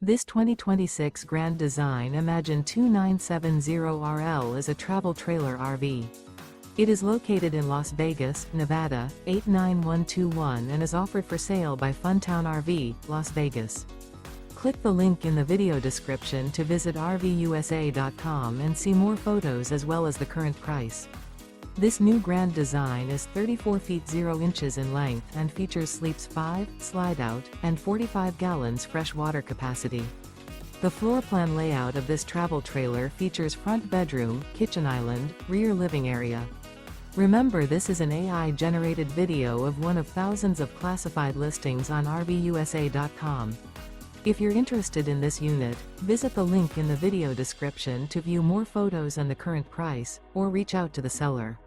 This 2026 Grand Design Imagine 2970RL is a travel trailer RV. It is located in Las Vegas, Nevada, 89121 and is offered for sale by Funtown RV, Las Vegas. Click the link in the video description to visit RVUSA.com and see more photos as well as the current price. This new Grand Design is 34 feet 0 inches in length and features sleeps 5, Slideout, and 45 gallons fresh water capacity. The floor plan layout of this travel trailer features front bedroom, kitchen island, rear living area. Remember, this is an AI-generated video of one of thousands of classified listings on RVUSA.com. If you're interested in this unit, visit the link in the video description to view more photos and the current price, or reach out to the seller.